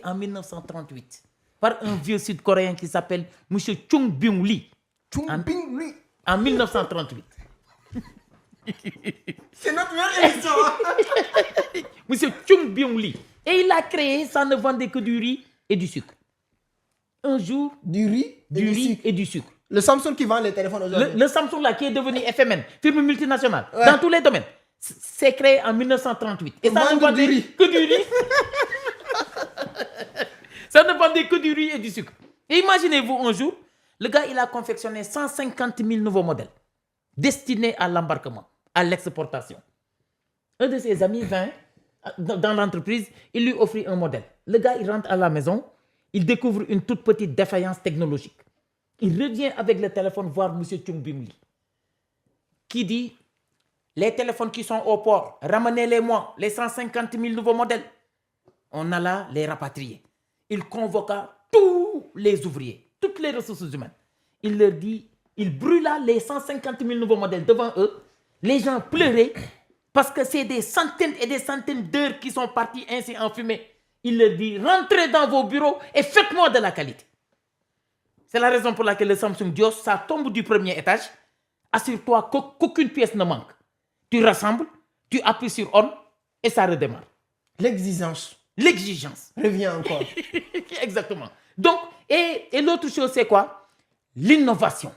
En 1938, par un vieux sud-coréen qui s'appelle M. Chung Byung-lee. En 1938. C'est notre meilleure émission. M. Chung Byung-lee. Et il a créé, ça ne vendait que du riz et du sucre. Un jour, du riz et du sucre. Le Samsung qui vend les téléphones aujourd'hui. Le Samsung là qui est devenu FMN, firme multinationale, dans tous les domaines, c'est créé en 1938. Et ça ne vendait que du riz. Ça ne vendait que du riz et du sucre. Et imaginez-vous un jour, le gars il a confectionné 150 000 nouveaux modèles destinés à l'embarquement, à l'exportation. Un de ses amis vint dans l'entreprise, il lui offrit un modèle. Le gars il rentre à la maison, il découvre une toute petite défaillance technologique. Il revient avec le téléphone voir M. Chung Byung-lee, qui dit les téléphones qui sont au port, ramenez-les-moi, les 150 000 nouveaux modèles. On alla les rapatrier. Il convoqua tous les ouvriers, toutes les ressources humaines. Il leur dit, il brûla les 150 000 nouveaux modèles devant eux. Les gens pleuraient parce que c'est des centaines et des centaines d'heures qui sont parties ainsi en fumée. Il leur dit, rentrez dans vos bureaux et faites-moi de la qualité. C'est la raison pour laquelle le Samsung Dios, ça tombe du premier étage. Assure-toi qu'aucune pièce ne manque. Tu rassembles, tu appuies sur on et ça redémarre. L'exigence revient encore. Exactement. Donc, et l'autre chose, c'est quoi? L'innovation.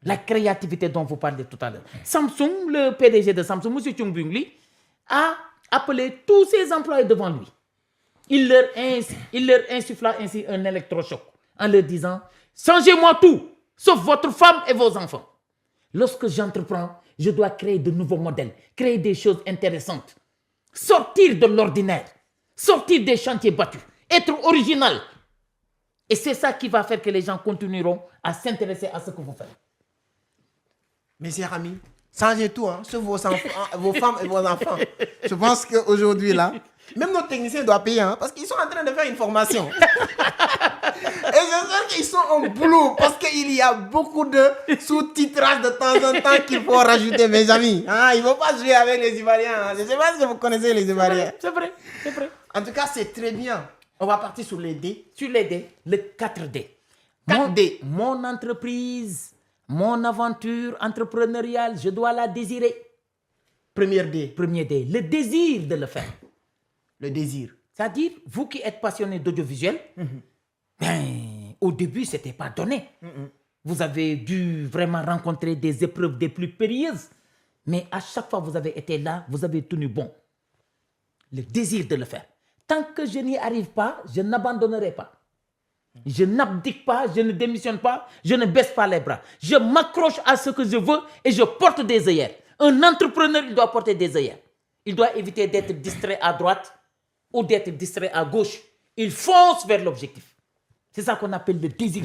La créativité dont vous parlez tout à l'heure. Samsung, le PDG de Samsung, M. Chung Byung-lee, a appelé tous ses employés devant lui. Il leur insuffla ainsi un électrochoc en leur disant « Changez-moi tout, sauf votre femme et vos enfants. Lorsque j'entreprends, je dois créer de nouveaux modèles, créer des choses intéressantes, sortir de l'ordinaire, sortir des chantiers battus, être original. Et c'est ça qui va faire que les gens continueront à s'intéresser à ce que vous faites. » Mes chers amis, changez tout, hein, sauf vos femmes et vos enfants. Je pense qu'aujourd'hui, là, même nos techniciens doivent payer, hein, parce qu'ils sont en train de faire une formation. Et j'espère qu'ils sont en boulot, parce qu'il y a beaucoup de sous-titrages de temps en temps qu'il faut rajouter, mes amis. Hein, il ne faut pas jouer avec les Ivoiriens. Hein. Je ne sais pas si vous connaissez les Ivoiriens. C'est vrai. En tout cas, c'est très bien. On va partir sur les D. Sur les D, le 4D. 4D. Mon entreprise, mon aventure entrepreneuriale, je dois la désirer. Premier D, le désir de le faire. Le désir. C'est-à-dire, vous qui êtes passionné d'audiovisuel, au début, ce n'était pas donné. Vous avez dû vraiment rencontrer des épreuves des plus périlleuses. Mais à chaque fois que vous avez été là, vous avez tenu bon. Le désir de le faire. Tant que je n'y arrive pas, je n'abandonnerai pas. Je n'abdique pas, je ne démissionne pas, je ne baisse pas les bras. Je m'accroche à ce que je veux et je porte des œillères. Un entrepreneur, il doit porter des œillères. Il doit éviter d'être distrait à droite ou d'être distrait à gauche. Il fonce vers l'objectif. C'est ça qu'on appelle le désir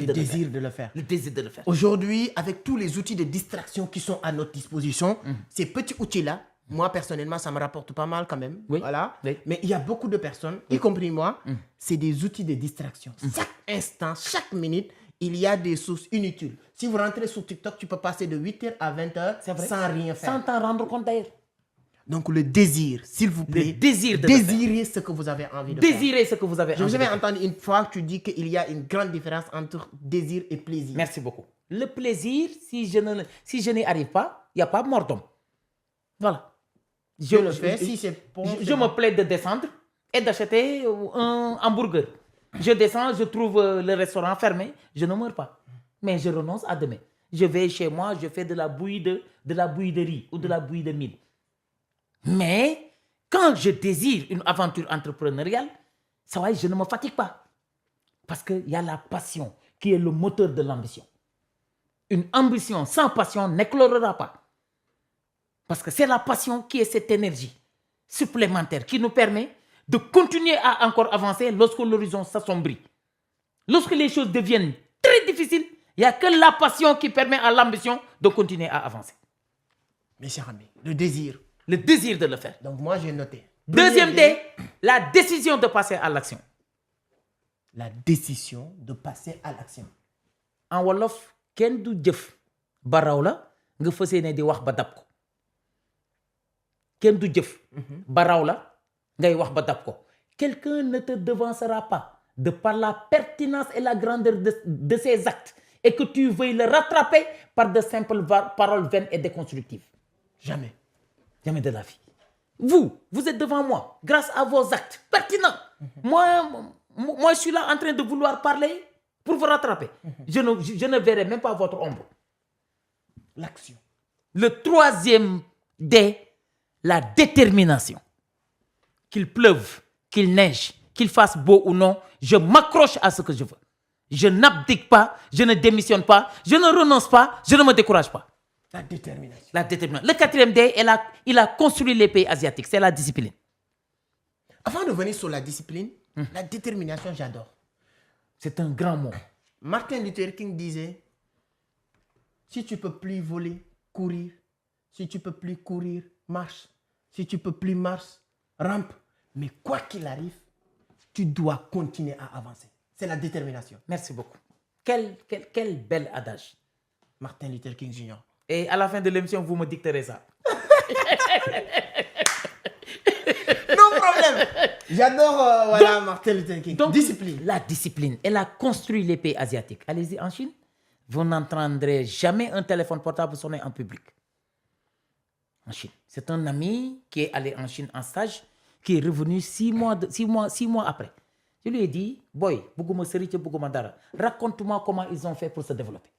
de le faire. Le désir de le faire. Aujourd'hui, avec tous les outils de distraction qui sont à notre disposition, ces petits outils-là, moi personnellement, ça me rapporte pas mal quand même. Oui. Voilà. Oui. Mais il y a beaucoup de personnes, y compris moi, c'est des outils de distraction. Chaque instant, chaque minute, il y a des sources inutiles. Si vous rentrez sur TikTok, tu peux passer de 8h à 20h sans rien faire. Sans t'en rendre compte d'ailleurs. Donc le désir, s'il vous plaît. Le désir de désirez ce que vous avez envie de faire. Désirez ce que vous avez envie de faire. Je vous avais entendu une fois que tu dis qu'il y a une grande différence entre désir et plaisir. Merci beaucoup. Le plaisir, si je n'y arrive pas, il n'y a pas mort d'homme. Voilà. Je le fais si c'est bon. Je me plais de descendre et d'acheter un hamburger. Je descends, je trouve le restaurant fermé, je ne meurs pas. Mais je renonce à demain. Je vais chez moi, je fais de la bouillie de riz ou de la bouillie de mil. Mais quand je désire une aventure entrepreneuriale, ça va, je ne me fatigue pas. Parce qu'il y a la passion qui est le moteur de l'ambition. Une ambition sans passion n'éclorera pas. Parce que c'est la passion qui est cette énergie supplémentaire qui nous permet de continuer à encore avancer lorsque l'horizon s'assombrit. Lorsque les choses deviennent très difficiles, il n'y a que la passion qui permet à l'ambition de continuer à avancer. Mes chers amis, le désir. Le désir de le faire. Donc moi, j'ai noté. Deuxième D, la décision de passer à l'action. La décision de passer à l'action. En wolof, ken du jëf ba raw la nga fas yéene di wax ba dab ko. Ken du jëf ba raw la ngay wax ba dab ko. Quelqu'un ne te devancera pas de par la pertinence et la grandeur de ses actes, et que tu veuilles le rattraper par de simples paroles vaines et déconstructives. Jamais. Jamais de la vie. Vous êtes devant moi, grâce à vos actes pertinents. Moi, je suis là en train de vouloir parler pour vous rattraper. Je ne verrai même pas votre ombre. L'action. Le troisième D, la détermination. Qu'il pleuve, qu'il neige, qu'il fasse beau ou non, je m'accroche à ce que je veux. Je n'abdique pas, je ne démissionne pas, je ne renonce pas, je ne me décourage pas. La détermination. La détermination. Le quatrième D, il a construit les pays asiatiques, c'est la discipline. Avant de venir sur la discipline, la détermination, j'adore. C'est un grand mot. Martin Luther King disait, si tu peux plus voler, courir. Si tu peux plus courir, marche. Si tu peux plus marche, rampe. Mais quoi qu'il arrive, tu dois continuer à avancer. C'est la détermination. Merci beaucoup. Quel bel adage. Martin Luther King Jr. Et à la fin de l'émission, vous me dicterez ça. Non problème. J'adore voilà, Martin Luther King. Donc, discipline. La discipline. Elle a construit les pays asiatiques. Allez-y en Chine. Vous n'entendrez jamais un téléphone portable sonner en public. En Chine. C'est un ami qui est allé en Chine en stage, qui est revenu 6 mois après. Je lui ai dit, boy, raconte-moi comment ils ont fait pour se développer.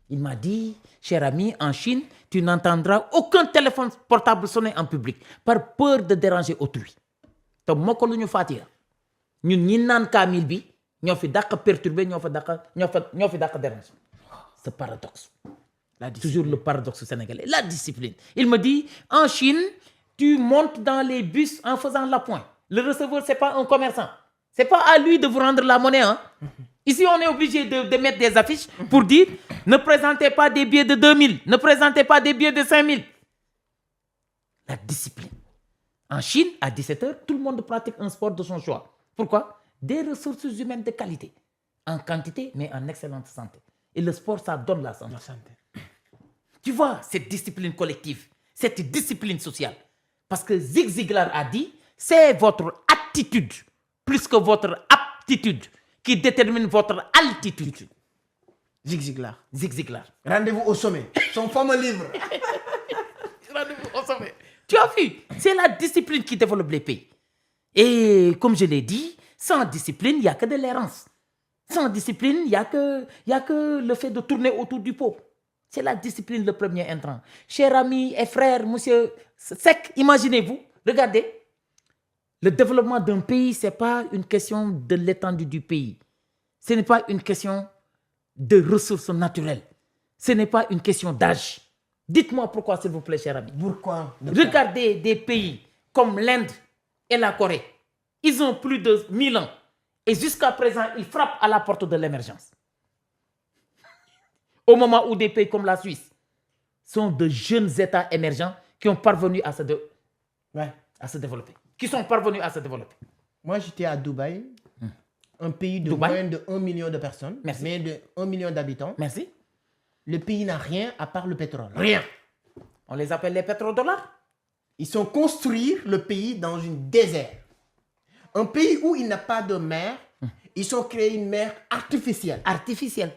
Il m'a dit, cher ami, en Chine, tu n'entendras aucun téléphone portable sonner en public par peur de déranger autrui. Donc, moi, quand nous faisons ça, nous n'avons pas bi, nous faisons perturber, nous faisons déranger. C'est paradoxe. Toujours le paradoxe sénégalais. La discipline. Il me dit, en Chine, tu montes dans les bus en faisant l'appoint. Le receveur, ce n'est pas un commerçant. Ce n'est pas à lui de vous rendre la monnaie. Hein? Ici, on est obligé de mettre des affiches pour dire, ne présentez pas des billets de 2000, ne présentez pas des billets de 5000. La discipline. En Chine, à 17h, tout le monde pratique un sport de son choix. Pourquoi? Des ressources humaines de qualité. En quantité, mais en excellente santé. Et le sport, ça donne la santé. Tu vois, cette discipline collective, cette discipline sociale. Parce que Zig Ziglar a dit, c'est votre attitude, plus que votre aptitude, qui détermine votre altitude. Zig Ziglar. Zig Ziglar. Rendez-vous au sommet. Son fameux livre. Rendez-vous au sommet. Tu as vu, c'est la discipline qui développe les pays. Et comme je l'ai dit, sans discipline, il n'y a que de l'errance. Sans discipline, il n'y a que le fait de tourner autour du pot. C'est la discipline le premier intrant. Chers amis et frères, monsieur Seck, imaginez-vous, regardez, le développement d'un pays, ce n'est pas une question de l'étendue du pays. Ce n'est pas une question de ressources naturelles. Ce n'est pas une question d'âge. Dites-moi pourquoi, s'il vous plaît, chers amis. Pourquoi? Regardez des pays comme l'Inde et la Corée. Ils ont plus de 1000 ans. Et jusqu'à présent, ils frappent à la porte de l'émergence. Au moment où des pays comme la Suisse sont de jeunes États émergents qui ont parvenu à se développer. Qui sont parvenus à se développer. Moi, j'étais à Dubaï, un pays de moins de 1 million de personnes, mais de 1 million d'habitants. Merci. Le pays n'a rien à part le pétrole. Rien. On les appelle les pétrodollars. Ils ont construit le pays dans un désert. Un pays où il n'y a pas de mer, ils ont créé une mer artificielle. Artificielle.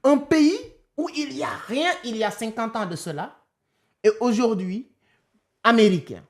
Un pays où il n'y a rien, il y a 50 ans de cela, et aujourd'hui, Américains,